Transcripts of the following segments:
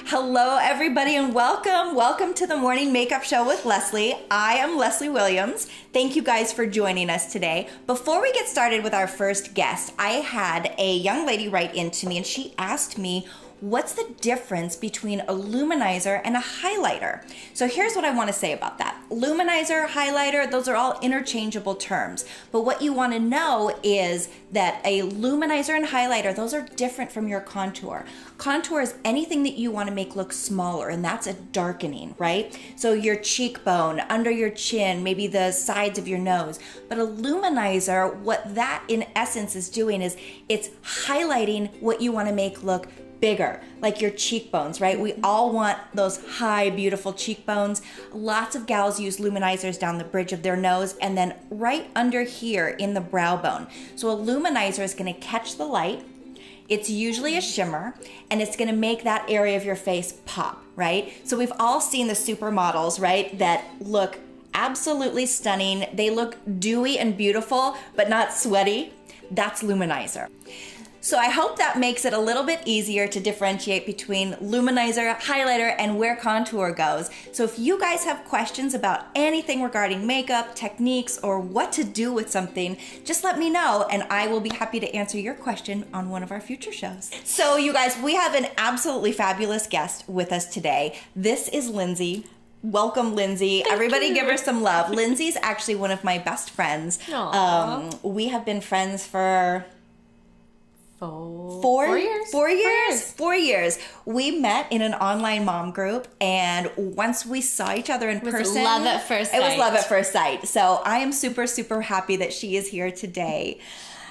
Hello, everybody, and welcome. Welcome to the Morning Makeup Show with Leslie. I am Leslie Williams. Thank you guys for joining us today. Before we get started with our first guest, I had a young lady write into me, and she asked me, what's the difference between a luminizer and a highlighter? So here's what I want to say about that. Luminizer, highlighter, those are all interchangeable terms. But what you want to know is that a luminizer and highlighter, those are different from your contour. Contour is anything that you want to make look smaller, and that's a darkening, right? So your cheekbone, under your chin, maybe the sides of your nose. But a luminizer, what that in essence is doing is it's highlighting what you want to make look bigger, like your cheekbones, right? We all want those high, beautiful cheekbones. Lots of gals use luminizers down the bridge of their nose and then right under here in the brow bone. So a luminizer is going to catch the light. It's usually a shimmer, and it's going to make that area of your face pop, right? So we've all seen the supermodels, right, that look absolutely stunning. They look dewy and beautiful, but not sweaty. That's luminizer. So I hope that makes it a little bit easier to differentiate between luminizer, highlighter, and where contour goes. So if you guys have questions about anything regarding makeup, techniques, or what to do with something, just let me know and I will be happy to answer your question on one of our future shows. So you guys, we have an absolutely fabulous guest with us today. This is Lindsay. Welcome, Lindsay. Everybody give her some love. Lindsay's actually one of my best friends. We have been friends for... 4 years. 4 years? 4 years. We met in an online mom group, and once we saw each other in person... It was love at first sight. It was love at first sight. So I am super, super happy that she is here today.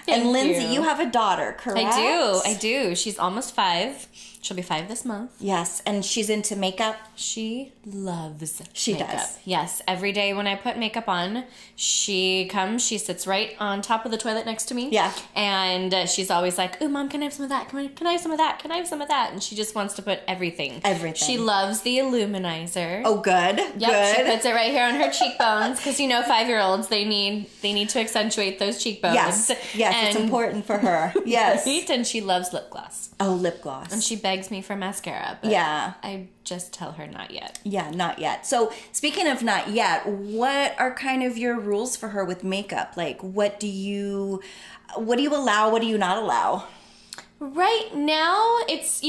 And Lindsay, you have a daughter, correct? I do. She's almost 5. She'll be 5 this month. Yes, and she's into makeup? She loves She makeup. does. Yes, every day when I put makeup on, she comes, she sits right on top of the toilet next to me. Yeah. And she's always like, ooh, Mom, can I have some of that? Can I have some of that? Can I have some of that? And she just wants to put everything. She loves the illuminizer. Oh, good. Yep, Good. she puts it right here on her cheekbones because, you know, 5-year-olds, they need to accentuate those cheekbones. Yes, it's important for her. Yes. Right? And she loves lip gloss. Oh, lip gloss. And she begs me for mascara, but yeah. I just tell her not yet. Yeah, not yet. So speaking of not yet, what are kind of your rules for her with makeup? Like, what do you allow? What do you not allow? Right now, it's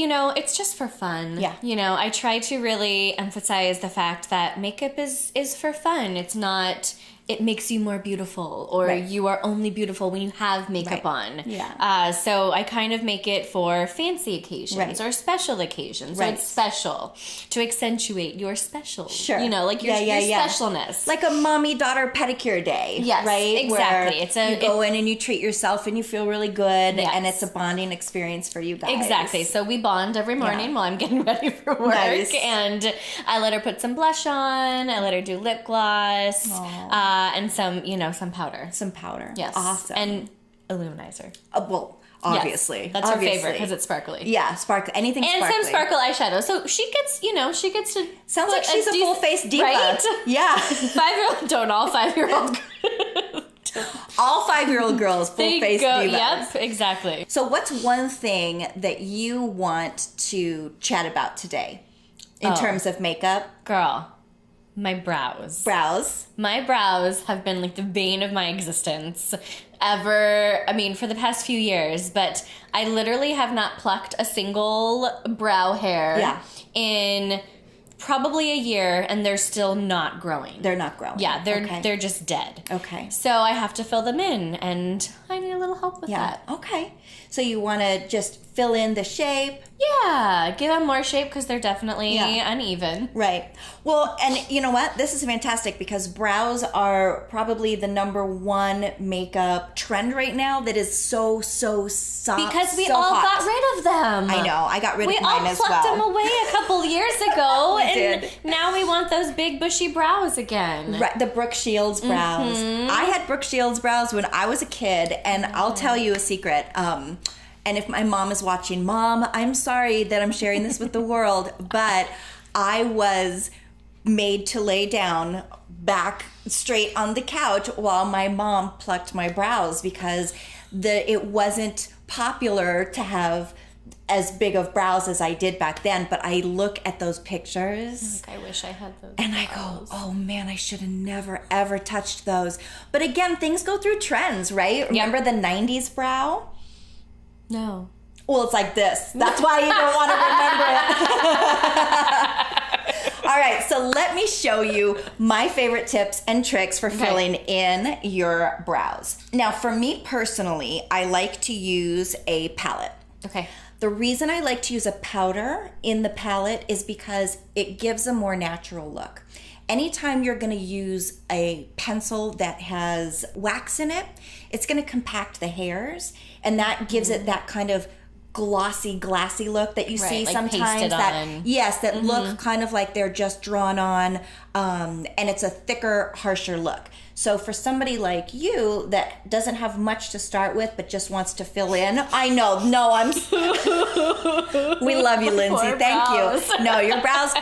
just for fun. Yeah. You know, I try to really emphasize the fact that makeup is for fun. It's not... It makes you more beautiful, or you are only beautiful when you have makeup on. Yeah. So I kind of make it for fancy occasions or special occasions. So it's special to accentuate your special. Sure. You know, like your specialness. Like a mommy-daughter pedicure day. Yes, right? Exactly. Where you go in and you treat yourself and you feel really good, and it's a bonding experience for you guys. Exactly. So we bond every morning while I'm getting ready for work. Nice. And I let her put some blush on. I let her do lip gloss. And some powder. Some powder. Yes. Awesome. And illuminizer. Well, obviously. Yes, that's her favorite because it's sparkly. Yeah, sparkly. Anything sparkly. And some sparkle eyeshadow. So she gets to... Sounds like she's a full-face diva. Right? Yeah. 5-year-old, don't all 5-year-old... All 5-year-old girls, full-face divas. Yep, exactly. So what's one thing that you want to chat about today in terms of makeup? Girl. My brows. My brows have been like the bane of my existence for the past few years, but I literally have not plucked a single brow hair in probably a year, and they're still not growing. They're not growing. Yeah, they're just dead. Okay. So I have to fill them in, and I need a little help with that. Okay. So you want to just fill in the shape? Yeah, give them more shape because they're definitely uneven. Right. Well, and you know what? This is fantastic because brows are probably the #1 makeup trend right now that is so soft. Because we so all hot. got rid of them. I know. I got rid of mine as well. We all plucked them away a couple years ago. We did. Now we want those big bushy brows again. Right, the Brooke Shields brows. I had Brooke Shields brows when I was a kid, and I'll tell you a secret. And if my mom is watching, Mom, I'm sorry that I'm sharing this with the world, but I was made to lay down back straight on the couch while my mom plucked my brows because it wasn't popular to have as big of brows as I did back then, but I look at those pictures. I wish I had those. And I go, oh man, I should have never ever touched those. But again, things go through trends, right? Remember the 90s brow? No. Well, it's like this. That's why you don't want to remember it. All right, so let me show you my favorite tips and tricks for filling in your brows. Now, for me personally, I like to use a palette. Okay. The reason I like to use a powder in the palette is because it gives a more natural look. Anytime you're going to use a pencil that has wax in it, it's going to compact the hairs, and that gives it that kind of glossy, glassy look that you see like sometimes. That look kind of like they're just drawn on, and it's a thicker, harsher look. So for somebody like you that doesn't have much to start with but just wants to fill in, I know, we love you, Lindsay. Thank you. No, your brows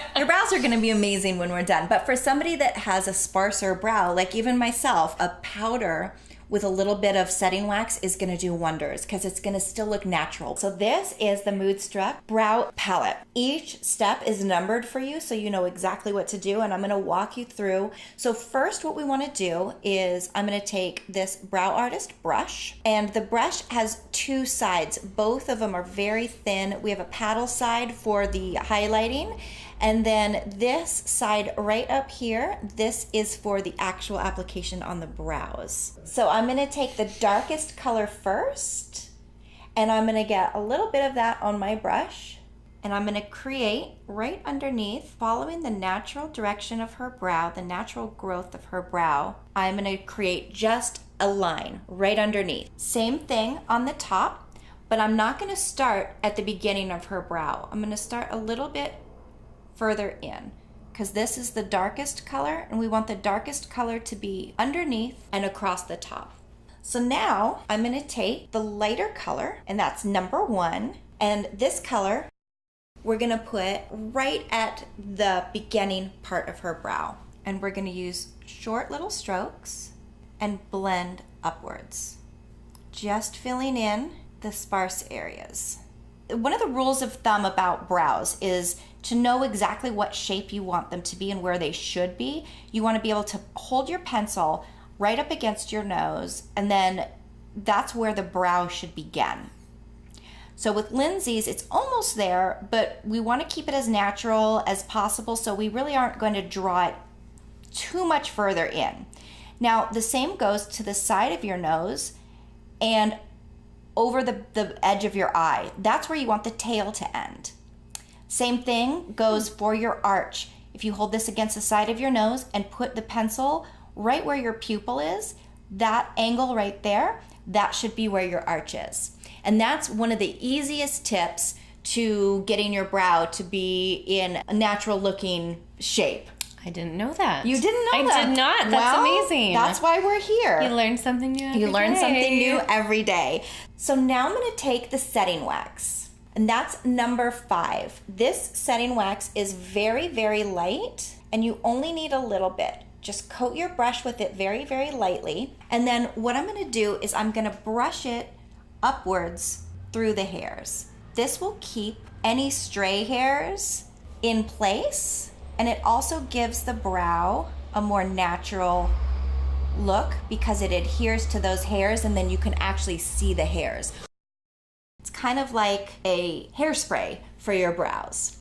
are going to be amazing when we're done. But for somebody that has a sparser brow, like even myself, a powder with a little bit of setting wax is going to do wonders because it's going to still look natural. So this is the Moodstruck Brow Palette. Each step is numbered for you so you know exactly what to do, and I'm going to walk you through. So first what we want to do is I'm going to take this Brow Artist brush, and the brush has two sides. Both of them are very thin. We have a paddle side for the highlighting, and then this side right up here, this is for the actual application on the brows. So I'm going to take the darkest color first, and I'm going to get a little bit of that on my brush, and I'm going to create right underneath, following the natural direction of her brow, the natural growth of her brow. I'm going to create just a line right underneath. Same thing on the top, but I'm not going to start at the beginning of her brow. I'm going to start a little bit further in because this is the darkest color, and we want the darkest color to be underneath and across the top. So now I'm going to take the lighter color, and that's number 1, and this color we're going to put right at the beginning part of her brow, and we're going to use short little strokes and blend upwards, just filling in the sparse areas. One of the rules of thumb about brows is to know exactly what shape you want them to be and where they should be. You want to be able to hold your pencil right up against your nose, and then that's where the brow should begin. So with Lindsay's, it's almost there, but we want to keep it as natural as possible, so we really aren't going to draw it too much further in. Now, the same goes to the side of your nose and over the edge of your eye. That's where you want the tail to end. Same thing goes for your arch. If you hold this against the side of your nose and put the pencil right where your pupil is, that angle right there, that should be where your arch is. And that's one of the easiest tips to getting your brow to be in a natural looking shape. I didn't know that. You didn't know that? I did not. That's amazing. That's why we're here. You learn something new every day. You learn something new every day. So now I'm going to take the setting wax, and that's number 5. This setting wax is very, very light, and you only need a little bit. Just coat your brush with it very, very lightly. And then what I'm going to do is I'm going to brush it upwards through the hairs. This will keep any stray hairs in place, and it also gives the brow a more natural look because it adheres to those hairs, and then you can actually see the hairs. It's kind of like a hairspray for your brows.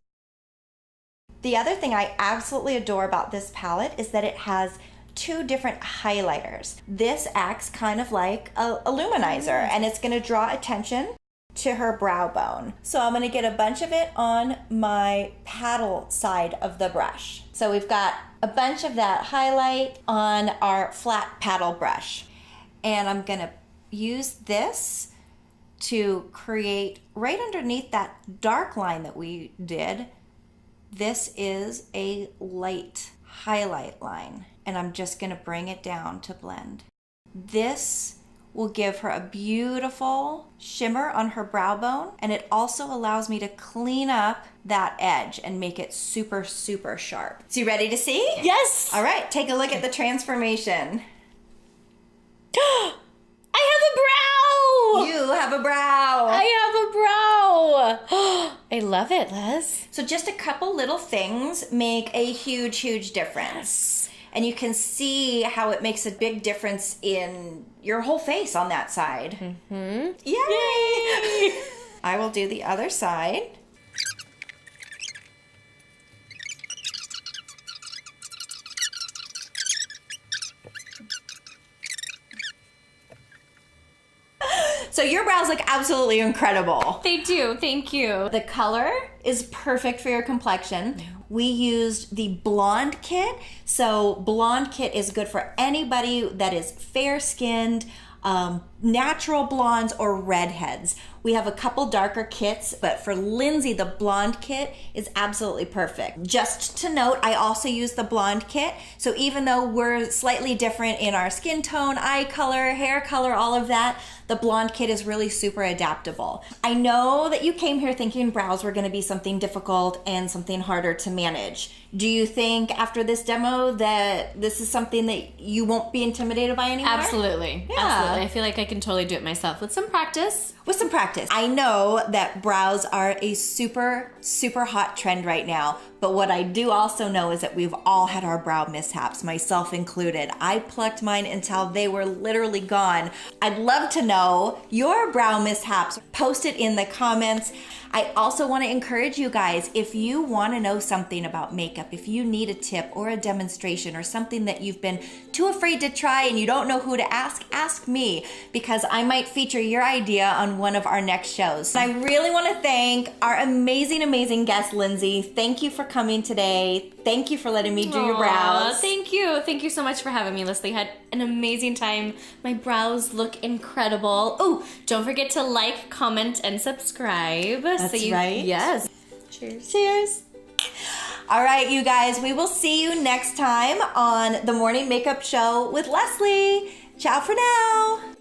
The other thing I absolutely adore about this palette is that it has 2 different highlighters. This acts kind of like a luminizer, and it's going to draw attention to her brow bone. So I'm going to get a bunch of it on my paddle side of the brush. So we've got a bunch of that highlight on our flat paddle brush. And I'm going to use this to create right underneath that dark line that we did. This is a light highlight line, and I'm just going to bring it down to blend. This will give her a beautiful shimmer on her brow bone, and it also allows me to clean up that edge and make it super, super sharp. So you ready to see? Yes! All right, take a look at the transformation. I have a brow! You have a brow! I have a brow! I love it, Les. So just a couple little things make a huge, huge difference. And you can see how it makes a big difference in your whole face on that side. Mm-hmm. Yay! I will do the other side. So your brows look absolutely incredible. They do, thank you. The color is perfect for your complexion. We used the blonde kit. So blonde kit is good for anybody that is fair-skinned, natural blondes, or redheads. We have a couple darker kits, but for Lindsay, the blonde kit is absolutely perfect. Just to note, I also use the blonde kit. So even though we're slightly different in our skin tone, eye color, hair color, all of that, the blonde kit is really super adaptable. I know that you came here thinking brows were going to be something difficult and something harder to manage. Do you think after this demo that this is something that you won't be intimidated by anymore? Absolutely. Yeah. Absolutely. I feel like I can totally do it myself with some practice. With some practice. I know that brows are a super, super hot trend right now, but what I do also know is that we've all had our brow mishaps, myself included. I plucked mine until they were literally gone. I'd love to know your brow mishaps. Post it in the comments. I also want to encourage you guys, if you want to know something about makeup, if you need a tip or a demonstration or something that you've been too afraid to try and you don't know who to ask me, because I might feature your idea on one of our next shows. And I really want to thank our amazing, amazing guest, Lindsay. Thank you for coming today. Thank you for letting me do your brows. Thank you. Thank you so much for having me, Leslie. Had an amazing time. My brows look incredible. Oh, don't forget to like, comment, and subscribe. That's right. Yes. Cheers. Cheers. All right, you guys, we will see you next time on the Morning Makeup Show with Leslie. Ciao for now.